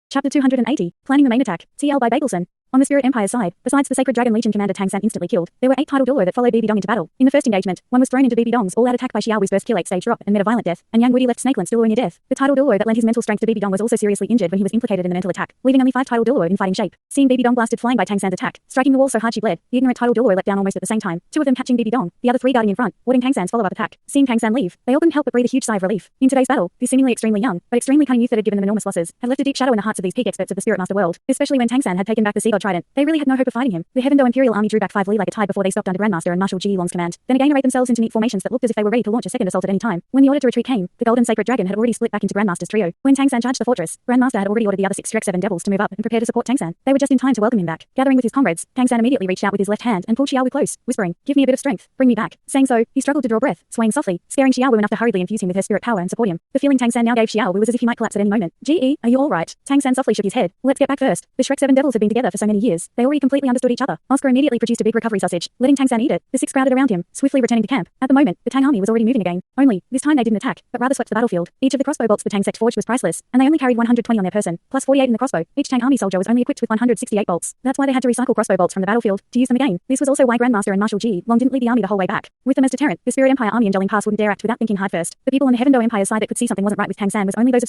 Chapter 280, Planning the Main Attack, TL by Babelson. On the Spirit Empire's side, besides the Sacred Dragon Legion commander Tang San instantly killed, there were 8 title Douluo that followed BB Dong into battle. In the first engagement, one was thrown into BB Dong's all-out attack by Xiaowu's burst kill 8-stage drop and met a violent death, and Yang Wudi left Snakeland still near death. The title Douluo that lent his mental strength to BB Dong was also seriously injured when he was implicated in the mental attack, leaving only 5 title Douluo in fighting shape. Seeing BB Dong blasted flying by Tang San's attack, striking the wall so hard she bled, the ignorant title Douluo let down almost at the same time, 2 of them catching BB Dong, the other 3 guarding in front, warding Tang San's follow-up attack. Seeing Tang San leave, they all couldn't help but breathe a huge sigh of relief. In today's battle, this seemingly extremely young, but extremely cunning youth that had given them enormous losses, had left a deep shadow in the hearts of these peak experts of the Spirit Master world, especially when Tang San had taken back the Sea God Trident. They really had no hope of fighting him. The Heaven Do Imperial Army drew back 5 li like a tide before they stopped under Grandmaster and Marshal Ji Long's command, then again arrayed themselves into neat formations that looked as if they were ready to launch a second assault at any time. When the order to retreat came, the Golden Sacred Dragon had already split back into Grandmaster's trio. When Tang San charged the fortress, Grandmaster had already ordered the other 6 Shrek 7 devils to move up and prepare to support Tang San. They were just in time to welcome him back. Gathering with his comrades, Tang San immediately reached out with his left hand and pulled Xiaowu close, whispering, "Give me a bit of strength, bring me back." Saying so, he struggled to draw breath, swaying softly, scaring Xiaowu enough to hurriedly infuse him with her spirit power and support him. The feeling Tang San now gave Xiaowu was as if he might collapse at any moment. "Ge, are you all right?" Tang San softly shook his head. "Let's get back first." The Shrek 7 devils had been together for so many years, they already completely understood each other. Oscar immediately produced a big recovery sausage, letting Tang San eat it. The 6 crowded around him, swiftly returning to camp. At the moment, the Tang army was already moving again. Only, this time they didn't attack, but rather swept the battlefield. Each of the crossbow bolts the Tang Sect forged was priceless, and they only carried 120 on their person, plus 48 in the crossbow. Each Tang army soldier was only equipped with 168 bolts. That's why they had to recycle crossbow bolts from the battlefield to use them again. This was also why Grandmaster and Marshal Ji Long didn't lead the army the whole way back. With them as deterrent, the Spirit Empire army in Jolene Pass wouldn't dare act without thinking hard first. The people on the Heaven Do Empire's side that could see something wasn't right with Tang San was only those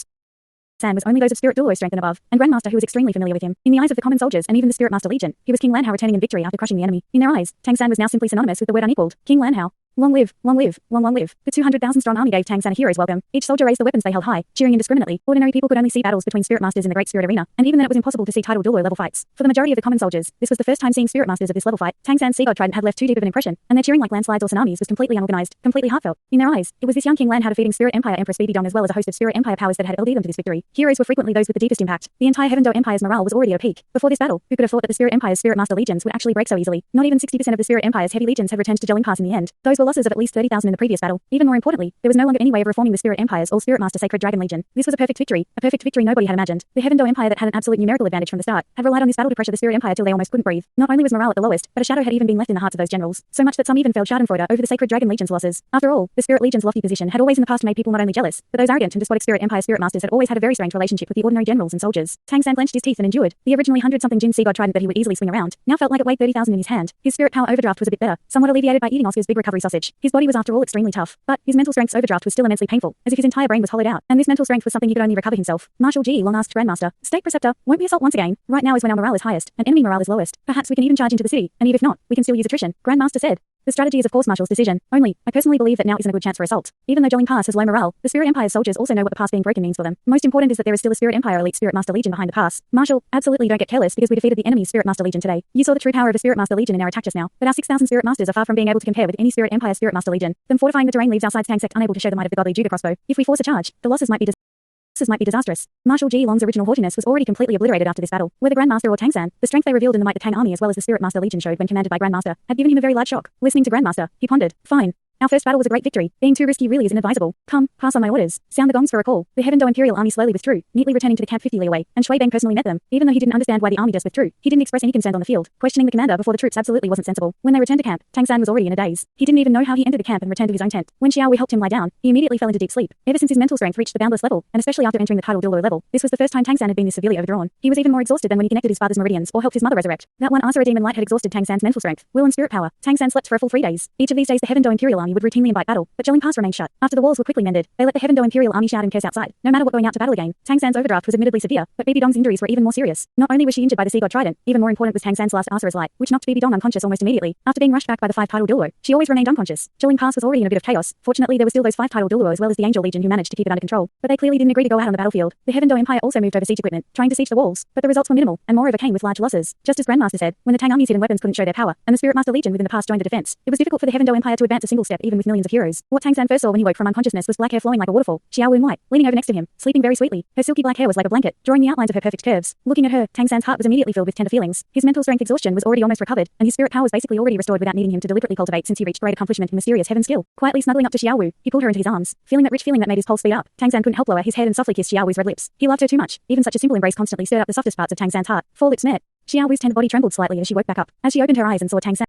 of Spirit Douluo strength and above, and Grandmaster who was extremely familiar with him. In the eyes of the common soldiers and even the Spirit Master Legion, he was King Lanhao returning in victory after crushing the enemy. In their eyes, Tang San was now simply synonymous with the word unequaled. King Lanhao. Long live, long live, long, long live. The 200,000-strong army gave Tang San a hero's welcome. Each soldier raised the weapons they held high, cheering indiscriminately. Ordinary people could only see battles between Spirit Masters in the Great Spirit Arena, and even then it was impossible to see title Douluo level fights. For the majority of the common soldiers, this was the first time seeing Spirit Masters of this level fight. Tang San's Sea God Trident had left too deep of an impression, and their cheering like landslides or tsunamis was completely unorganized, completely heartfelt. In their eyes, it was this young King Lanhao defeating Spirit Empire Empress BB Dong as well as a host of Spirit Empire powers that had LD'd them to this victory. Heroes were frequently those with the deepest impact. The entire Heaven Do Empire's morale was already at a peak. Before this battle, who could have thought that the Spirit Empire's Spirit Master legions would actually break so easily? Not even 60% of the Spirit Empire's heavy legions had returned to Jolene Pass in the end. Those were losses of at least 30,000 in the previous battle. Even more importantly, there was no longer any way of reforming the Spirit Empire's all Spirit Master Sacred Dragon Legion. This was a perfect victory nobody had imagined. The Heaven Do Empire that had an absolute numerical advantage from the start had relied on this battle to pressure the Spirit Empire till they almost couldn't breathe. Not only was morale at the lowest, but a shadow had even been left in the hearts of those generals, so much that some even felt schadenfreude over the Sacred Dragon Legion's losses. After all, the Spirit Legion's lofty position had always in the past made people not only jealous, but those arrogant and despotic Spirit Empire Spirit Masters had always had a very strange relationship with the ordinary generals and soldiers. Tang San clenched his teeth and endured. The originally 100-something Jin Sea God Trident that he would easily swing around now felt like it weighed 30,000 in his hand. His spirit power overdraft was a bit better, somewhat alleviated by eating Oscar's big recovery sausage. His body was after all extremely tough, but his mental strength's overdraft was still immensely painful, as if his entire brain was hollowed out, and this mental strength was something he could only recover himself. Marshal Ji Long asked Grandmaster, "State Preceptor, won't we assault once again? Right now is when our morale is highest, and enemy morale is lowest. Perhaps we can even charge into the city, and even if not, we can still use attrition." Grandmaster said. The strategy is of course Marshal's decision. Only, I personally believe that now isn't a good chance for assault. Even though Jolene Pass has low morale, the Spirit Empire's soldiers also know what the pass being broken means for them. Most important is that there is still a Spirit Empire Elite Spirit Master Legion behind the pass. Marshal, absolutely don't get careless because we defeated the enemy's Spirit Master Legion today. You saw the true power of the Spirit Master Legion in our attack just now, but our 6,000 Spirit Masters are far from being able to compare with any Spirit Empire Spirit Master Legion. Them fortifying the terrain leaves our side's Tang Sect unable to show the might of the godly Juga crossbow. If we force a charge, the losses might be disastrous. Marshal Ji Long's original haughtiness was already completely obliterated after this battle. Whether Grandmaster or Tang San, the strength they revealed in the might the Tang army as well as the Spirit Master Legion showed when commanded by Grandmaster had given him a very large shock. Listening to Grandmaster, he pondered, "Fine. Our first battle was a great victory. Being too risky really is inadvisable. Come, pass on my orders. Sound the gongs for a call." The Heaven Do Imperial army slowly withdrew, neatly returning to the camp 50 li away, and Shui Bang personally met them. Even though he didn't understand why the army just withdrew, he didn't express any concern on the field. Questioning the commander before the troops absolutely wasn't sensible. When they returned to camp, Tang San was already in a daze. He didn't even know how he entered the camp and returned to his own tent. When Xiaowu helped him lie down, he immediately fell into deep sleep. Ever since his mental strength reached the boundless level, and especially after entering the title Douluo level, this was the first time Tang San had been this severely overdrawn. He was even more exhausted than when he connected his father's meridians or helped his mother resurrect. That one Asura demon light had exhausted Tang San's mental strength, will and spirit power. Tang San slept for a full 3 days. Each of these days the Heaven Do Imperial army would routinely invite battle, but Jolene Pass remained shut. After the walls were quickly mended, they let the Heaven Do Imperial army shout and curse outside. No matter what going out to battle again, Tang San's overdraft was admittedly severe, but BB Dong's injuries were even more serious. Not only was she injured by the Sea God Trident, even more important was Tang San's last Asura's light, which knocked BB Dong unconscious almost immediately. After being rushed back by the 5 title Douluo, she always remained unconscious. Jolene Pass was already in a bit of chaos. Fortunately, there were still those 5 title Douluo as well as the Angel Legion who managed to keep it under control, but they clearly didn't agree to go out on the battlefield. The Heaven Do Empire also moved over siege equipment, trying to siege the walls, but the results were minimal, and moreover came with large losses. Just as Grandmaster said, when the Tang army's hidden weapons couldn't show their power, and the Spirit Master Legion within the pass joined the defense, it was difficult for the Heaven Do Empire to advance a single step even with millions of heroes. What Tang San first saw when he woke from unconsciousness was black hair flowing like a waterfall. Xiaowu in white, leaning over next to him, sleeping very sweetly. Her silky black hair was like a blanket, drawing the outlines of her perfect curves. Looking at her, Tang San's heart was immediately filled with tender feelings. His mental strength exhaustion was already almost recovered, and his spirit power was basically already restored without needing him to deliberately cultivate since he reached great accomplishment in mysterious heaven skill. Quietly snuggling up to Xiaowu, he pulled her into his arms. Feeling that rich feeling that made his pulse speed up, Tang San couldn't help lower his head and softly kiss Xiaowu's red lips. He loved her too much. Even such a simple embrace constantly stirred up the softest parts of Tang San's heart. 4 lips met. Xiaowu's tender body trembled slightly as she woke back up. As she opened her eyes and saw Tang San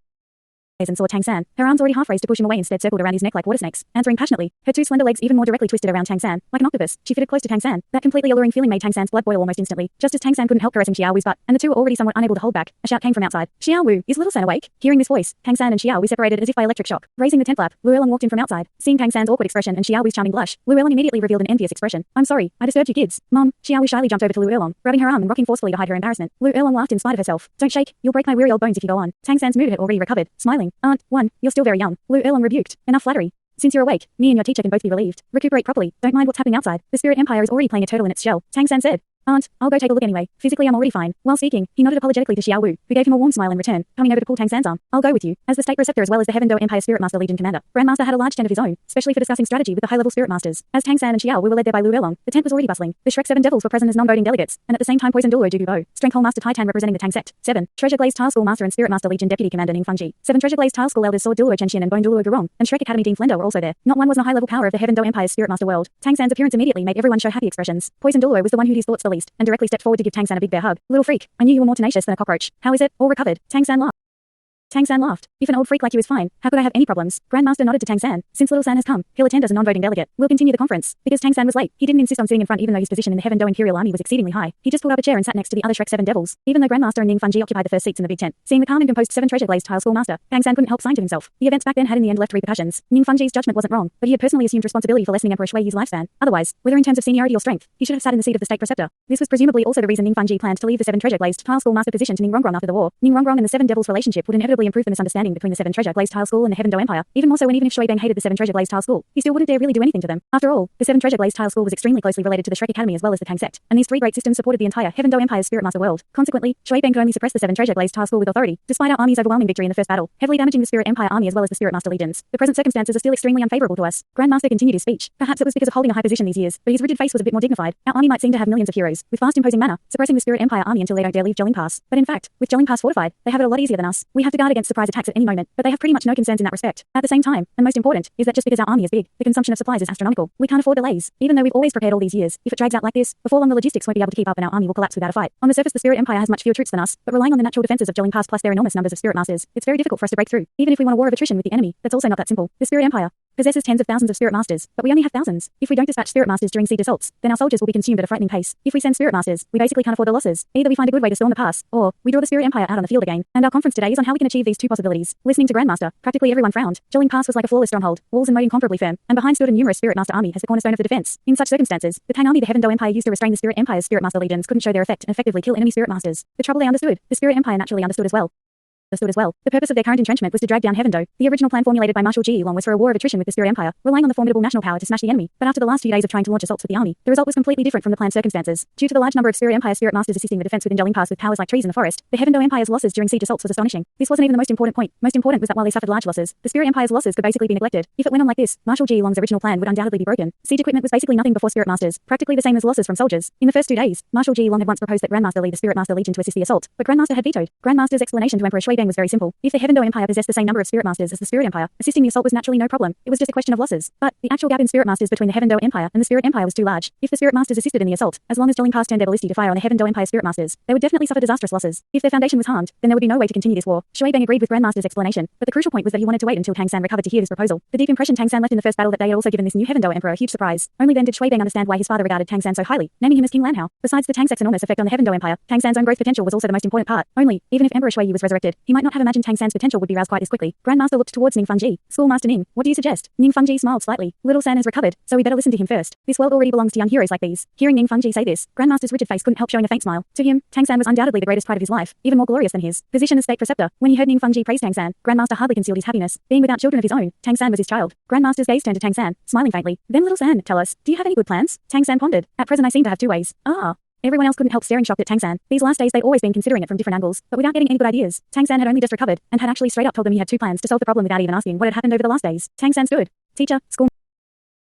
and saw Tang San. Her arms already half raised to push him away instead circled around his neck like water snakes, answering passionately. Her two slender legs even more directly twisted around Tang San. Like an octopus, she fitted close to Tang San. That completely alluring feeling made Tang San's blood boil almost instantly. Just as Tang San couldn't help caressing Xiao Wu's butt, and the two were already somewhat unable to hold back, a shout came from outside. Xiao Wu, is little San awake? Hearing this voice, Tang San and Xiao Wu separated as if by electric shock. Raising the tent flap, Luo walked in from outside. Seeing Tang San's awkward expression and Xiao Wu's charming blush, Luo immediately revealed an envious expression. I'm sorry, I disturbed you kids. Mom, Xiao Wu shyly jumped over to Luo, grabbing her arm and rocking forcefully to hide her embarrassment. Luo laughed in spite of herself. Don't shake, you'll break my weary old bones if you go on. Tang San's mood had already recovered, smiling. Aunt, you're still very young. Luo rebuked. Enough flattery. Since you're awake, me and your teacher can both be relieved. Recuperate properly. Don't mind what's happening outside. The spirit empire is already playing a turtle in its shell. Tang San said. Aunt, I'll go take a look anyway. Physically, I'm already fine. While speaking, he nodded apologetically to Xiao Wu, who gave him a warm smile in return, coming over to pull Tang San's arm. I'll go with you. As the state preceptor as well as the Heaven Do Empire Spirit Master Legion commander, Grandmaster had a large tent of his own, especially for discussing strategy with the high-level spirit masters. As Tang San and Xiao Wu were led there by Lu Erlong, the tent was already bustling. The Shrek 7 devils were present as non-voting delegates, and at the same time Poison Douluo Dalu, Strength Master Titan representing the Tang Sect. 7. Treasure Glaze Tile School Master and Spirit Master Legion Deputy Commander Ning Fengji. 7. Treasure Glaze Tile School Elders Sword Douluo Chenxian and Bone Douluo Gurong, and Shrek Academy Dean Flender were also there. Not one was a high-level power of the Heaven Do Empire's Spirit Master world. Tang San's appearance immediately made everyone show happy expressions. Poison Douluo was the one who his thoughts the least, and directly stepped forward to give Tang San a big bear hug. Little freak, I knew you were more tenacious than a cockroach. How is it? All recovered? Tang San laughed. Tang San laughed. If an old freak like you is fine, how could I have any problems? Grandmaster nodded to Tang San. Since little San has come, he'll attend as a non-voting delegate. We'll continue the conference. Because Tang San was late, he didn't insist on sitting in front even though his position in the Heaven Do Imperial Army was exceedingly high. He just pulled up a chair and sat next to the other Shrek 7 devils. Even though Grandmaster and Ning Fengji occupied the first seats in the big tent. Seeing the calm and composed 7 Treasure Glazed Tile School Master, Tang San couldn't help sign to himself. The events back then had in the end left repercussions. Ning Fengji's judgment wasn't wrong, but he had personally assumed responsibility for lessening Emperor Shui Yi's lifespan. Otherwise, whether in terms of seniority or strength, he should have sat in the seat of the state preceptor. This was presumably also the reason Ning Fengji planned to leave the 7 Treasure Glazed Tile School Master position to Ning Rongrong after the war. Ning Rongrong and the 7 devils relationship would inevitably improve the misunderstanding between the 7 Treasure Glazed Tile School and the Heaven Do Empire, even more so when even if Shui Bang hated the 7 Treasure Glazed Tile School, he still wouldn't dare really do anything to them. After all, the 7 Treasure Glazed Tile School was extremely closely related to the Shrek Academy as well as the Tang Sect, and these 3 great systems supported the entire Heaven Do Empire's Spirit Master world. Consequently, Shui Bang could only suppress the 7 Treasure Glazed Tile School with authority, despite our army's overwhelming victory in the first battle, heavily damaging the Spirit Empire army as well as the Spirit Master legions. The present circumstances are still extremely unfavorable to us. Grandmaster continued his speech. Perhaps it was because of holding a high position these years, but his rigid face was a bit more dignified. Our army might seem to have millions of heroes, with fast imposing manner, suppressing the Spirit Empire army until they don't dare leave Jolling Pass. But in fact, with Jolling Pass fortified, they have it a lot easier than us. We have to guard against surprise attacks at any moment, but they have pretty much no concerns in that respect. At the same time, and most important, is that just because our army is big, the consumption of supplies is astronomical. We can't afford delays. Even though we've always prepared all these years, if it drags out like this, before long the logistics won't be able to keep up and our army will collapse without a fight. On the surface the Spirit Empire has much fewer troops than us, but relying on the natural defenses of Jolling Pass plus their enormous numbers of Spirit Masters, it's very difficult for us to break through. Even if we want a war of attrition with the enemy, that's also not that simple. The Spirit Empire possesses tens of thousands of Spirit Masters, but we only have thousands. If we don't dispatch Spirit Masters during siege assaults, then our soldiers will be consumed at a frightening pace. If we send Spirit Masters, we basically can't afford the losses. Either we find a good way to storm the pass, or we draw the Spirit Empire out on the field again. And our conference today is on how we can achieve these 2 possibilities. Listening to Grandmaster, practically everyone frowned. Jolling Pass was like a flawless stronghold, walls and moat incomparably firm, and behind stood a numerous Spirit Master army as the cornerstone of the defense. In such circumstances, the Tang army the Heaven Do Empire used to restrain the Spirit Empire's Spirit Master legions couldn't show their effect and effectively kill enemy Spirit Masters. The trouble they understood, the Spirit Empire naturally understood as well. The purpose of their current entrenchment was to drag down Heaven Do. The original plan formulated by Marshal Ji Long was for a war of attrition with the Spirit Empire, relying on the formidable national power to smash the enemy. But after the last few days of trying to launch assaults with the army, the result was completely different from the planned circumstances. Due to the large number of Spirit Empire Spirit Masters assisting the defense within Jolling Pass with powers like trees in the forest, the Heaven Do Empire's losses during siege assaults was astonishing. This wasn't even the most important point. Most important was that while they suffered large losses, the Spirit Empire's losses could basically be neglected. If it went on like this, Marshal Ji Long's original plan would undoubtedly be broken. Siege equipment was basically nothing before Spirit Masters, practically the same as losses from soldiers. In the first 2 days, Marshal Ji Long had once proposed that Grandmaster lead the Spirit Master Legion to assist the assault, but Grandmaster had vetoed. Grandmaster's explanation to Emperor Shui Bang was very simple. If the Heaven Do Empire possessed the same number of Spirit Masters as the Spirit Empire, assisting the assault was naturally no problem. It was just a question of losses. But the actual gap in Spirit Masters between the Heaven Do Empire and the Spirit Empire was too large. If the Spirit Masters assisted in the assault, as long as Jolling Pass turned their ballistae to fire on the Heaven Do Empire Spirit Masters, they would definitely suffer disastrous losses. If their foundation was harmed, then there would be no way to continue this war. Shui Bang agreed with Grandmaster's explanation, but the crucial point was that he wanted to wait until Tang San recovered to hear this proposal. The deep impression Tang San left in the first battle that day had also given this new Heaven Do Emperor a huge surprise. Only then did Shui Bang understand why his father regarded Tang San so highly, naming him as King Lanhao. Besides the Tang Sect's enormous effect on the Heaven Do Empire, Tang San's own growth potential was also the most important part. Only, even if Emperor Shui Yi was resurrected, he might not have imagined Tang San's potential would be roused quite this quickly. Grandmaster looked towards Ning Fengji. Schoolmaster Ning, what do you suggest? Ning Fengji smiled slightly. Little San has recovered, so we better listen to him first. This world already belongs to young heroes like these. Hearing Ning Fengji say this, Grandmaster's rigid face couldn't help showing a faint smile. To him, Tang San was undoubtedly the greatest pride of his life, even more glorious than his position as state preceptor. When he heard Ning Fengji praise Tang San, Grandmaster hardly concealed his happiness. Being without children of his own, Tang San was his child. Grandmaster's gaze turned to Tang San, smiling faintly. Then Little San, tell us, do you have any good plans? Tang San pondered. At present I seem to have 2 ways. Everyone else couldn't help staring shocked at Tang San. These last days they'd always been considering it from different angles, but without getting any good ideas. Tang San had only just recovered, and had actually straight up told them he had 2 plans to solve the problem without even asking what had happened over the last days. Tang San stood. Teacher, school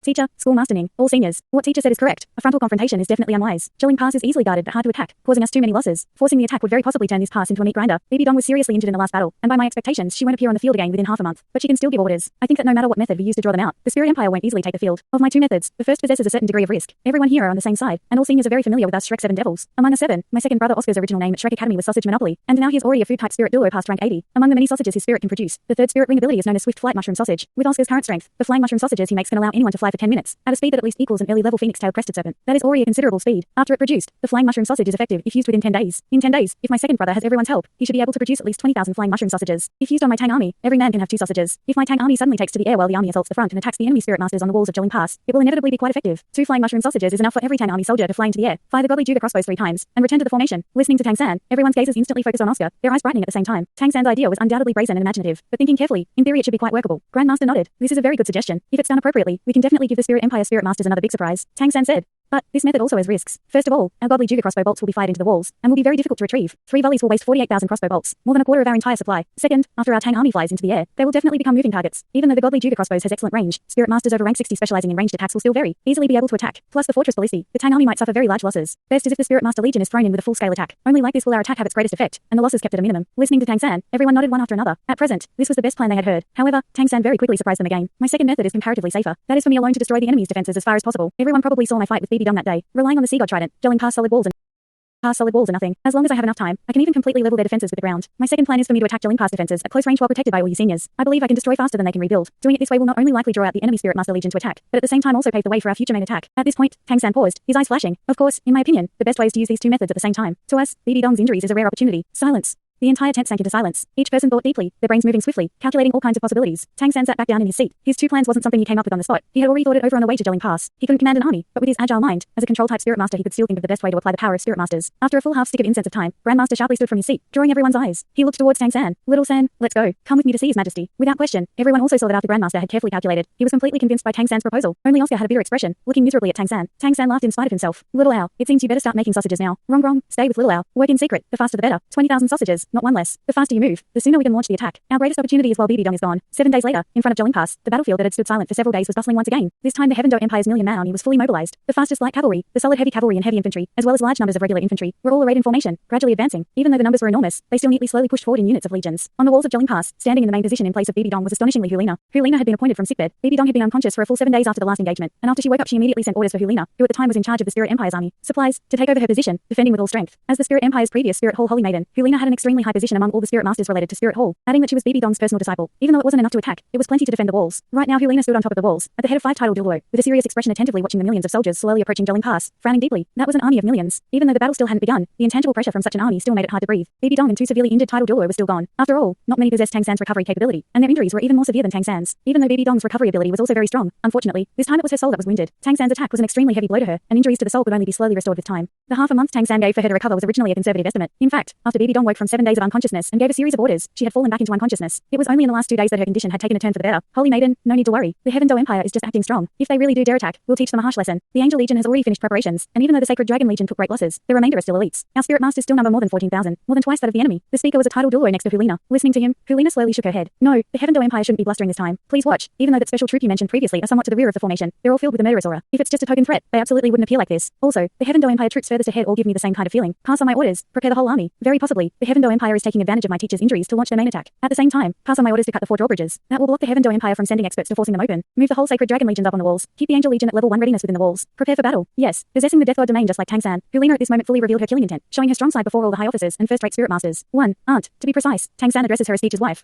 Teacher, schoolmaster Ning, all seniors. What teacher said is correct. A frontal confrontation is definitely unwise. Jilin Pass is easily guarded but hard to attack, causing us too many losses. Forcing the attack would very possibly turn this pass into a meat grinder. BB Dong was seriously injured in the last battle, and by my expectations, she won't appear on the field again within half a month. But she can still give orders. I think that no matter what method we use to draw them out, the Spirit Empire won't easily take the field. Of my two methods, the first possesses a certain degree of risk. Everyone here are on the same side, and all seniors are very familiar with us Shrek 7 Devils. Among us 7, my second brother Oscar's original name at Shrek Academy was Sausage Monopoly, and now he is already a food-type spirit Douluo past rank 80. Among the many sausages his spirit can produce, the third spirit ring ability is known as Swift Flight Mushroom Sausage. With Oscar's current strength, the flying mushroom sausages he makes can allow anyone to fly for 10 minutes, at a speed that at least equals an early-level phoenix-tailed crested serpent. That is already a considerable speed. After it produced, the flying mushroom sausage is effective if used within 10 days. In 10 days, if my second brother has everyone's help, he should be able to produce at least 20,000 flying mushroom sausages. If used on my Tang army, every man can have 2 sausages. If my Tang army suddenly takes to the air while the army assaults the front and attacks the enemy spirit masters on the walls of Jilin Pass, it will inevitably be quite effective. 2 flying mushroom sausages is enough for every Tang army soldier to fly into the air, fire the godly Juga crossbows 3 times, and return to the formation. Listening to Tang San, everyone's gazes instantly focused on Oscar, their eyes brightening at the same time. Tang San's idea was undoubtedly brazen and imaginative, but thinking carefully, in theory it should be quite workable. Grandmaster nodded. This is a very good suggestion. If it's done appropriately, we can definitely give the Spirit Empire spirit masters another big surprise. Tang San said. But this method also has risks. First of all, our godly Juga crossbow bolts will be fired into the walls, and will be very difficult to retrieve. 3 volleys will waste 48,000 crossbow bolts, more than a quarter of our entire supply. Second, after our Tang army flies into the air, they will definitely become moving targets. Even though the godly Juga crossbows has excellent range, spirit masters over rank 60 specializing in ranged attacks will still very easily be able to attack. Plus the fortress ballistae, the Tang army might suffer very large losses. Best is if the spirit master legion is thrown in with a full-scale attack. Only like this will our attack have its greatest effect, and the losses kept at a minimum. Listening to Tang San, everyone nodded one after another. At present, this was the best plan they had heard. However, Tang San very quickly surprised them again. My second method is comparatively safer. That is for me alone to destroy the enemy's defenses as far as possible. Everyone probably saw my fight with BB Dong that day, relying on the Sea God Trident, gelling past solid walls are nothing. As long as I have enough time, I can even completely level their defenses with the ground. My second plan is for me to attack Jilin Pass defenses at close range while protected by all you seniors. I believe I can destroy faster than they can rebuild. Doing it this way will not only likely draw out the enemy Spirit Master Legion to attack, but at the same time also pave the way for our future main attack. At this point, Tang San paused, his eyes flashing. Of course, in my opinion, the best way is to use these 2 methods at the same time. To us, BB Dong's injuries is a rare opportunity. Silence. The entire tent sank into silence. Each person thought deeply, their brains moving swiftly, calculating all kinds of possibilities. Tang San sat back down in his seat. His 2 plans wasn't something he came up with on the spot. He had already thought it over on the way to Jilin Pass. He couldn't command an army, but with his agile mind, as a control-type spirit master he could still think of the best way to apply the power of spirit masters. After a full half stick of incense of time, Grandmaster sharply stood from his seat, drawing everyone's eyes. He looked towards Tang San. Little San, let's go. Come with me to see his majesty. Without question, everyone also saw that after Grandmaster had carefully calculated, he was completely convinced by Tang San's proposal. Only Oscar had a bitter expression, looking miserably at Tang San. Tang San laughed in spite of himself. Little Owl, it seems you better start making sausages now. Wrong. Stay with Little Owl. Work in secret. The faster the better. 20,000 sausages, not one less. The faster you move, the sooner we can launch the attack. Our greatest opportunity is while BB Dong is gone. 7 days later, in front of Jilin Pass, the battlefield that had stood silent for several days was bustling once again. This time the Heaven Do Empire's million-man army was fully mobilized. The fastest light cavalry, the solid heavy cavalry and heavy infantry, as well as large numbers of regular infantry, were all arrayed in formation, gradually advancing. Even though the numbers were enormous, they still neatly slowly pushed forward in units of legions. On the walls of Jilin Pass, standing in the main position in place of BB Dong was astonishingly Hulina. Hulina had been appointed from sickbed. BB Dong had been unconscious for a full 7 days after the last engagement, and after she woke up she immediately sent orders for Hulina, who at the time was in charge of the Spirit Empire's army, supplies, to take over her position, defending with all strength. As the Spirit Empire's previous Spirit Hall Holy Maiden, Hulina had an extremely high position among all the Spirit Masters related to Spirit Hall, adding that she was BB Dong's personal disciple. Even though it wasn't enough to attack, it was plenty to defend the walls. Right now Hulina stood on top of the walls, at the head of 5 titled Douluo, with a serious expression attentively watching the millions of soldiers slowly approaching Jilin Pass, frowning deeply. That was an army of millions. Even though the battle still hadn't begun, the intangible pressure from such an army still made it hard to breathe. BB Dong and 2 severely injured titled Douluo were still gone. After all, not many possessed Tang San's recovery capability, and their injuries were even more severe than Tang San's. Even though BB Dong's recovery ability was also very strong, unfortunately, this time it was her soul that was wounded. Tang San's attack was an extremely heavy blow to her, and injuries to the soul could only be slowly restored with time. The half a month Tang San gave for her to recover was originally a conservative estimate. In fact, after BB Dong woke from 7 days of unconsciousness and gave a series of orders, she had fallen back into unconsciousness. It was only in the last 2 days that her condition had taken a turn for the better. Holy Maiden, no need to worry. The Heaven Do Empire is just acting strong. If they really do dare attack, we'll teach them a harsh lesson. The Angel Legion has already finished preparations, and even though the Sacred Dragon Legion took great losses, the remainder are still elites. Our Spirit Masters still number more than 14,000, more than twice that of the enemy. The speaker was a titled Douluo next to Hulina. Listening to him, Hulina slowly shook her head. No, the Heaven Do Empire shouldn't be blustering this time. Please watch. Even though that special troop you mentioned previously are somewhat to the rear of the formation, they're all filled with a murderous aura. If it's just a token threat, they absolutely wouldn't appear like this. Also, the Heaven Do Empire troops furthest ahead all give me the same kind of feeling. Pass on my orders. Prepare the whole army. Very possibly, the Heaven Do Empire is taking advantage of my teacher's injuries to launch their main attack. At the same time, pass on my orders to cut the 4 drawbridges. That will block the Heaven Do Empire from sending experts to forcing them open. Move the whole Sacred Dragon Legions up on the walls. Keep the Angel Legion at level 1 readiness within the walls. Prepare for battle. Yes, possessing the Death God domain just like Tang San. Hulina at this moment fully revealed her killing intent, showing her strong side before all the high officers and first-rate Spirit Masters. 1. Aunt. To be precise, Tang San addresses her as teacher's wife.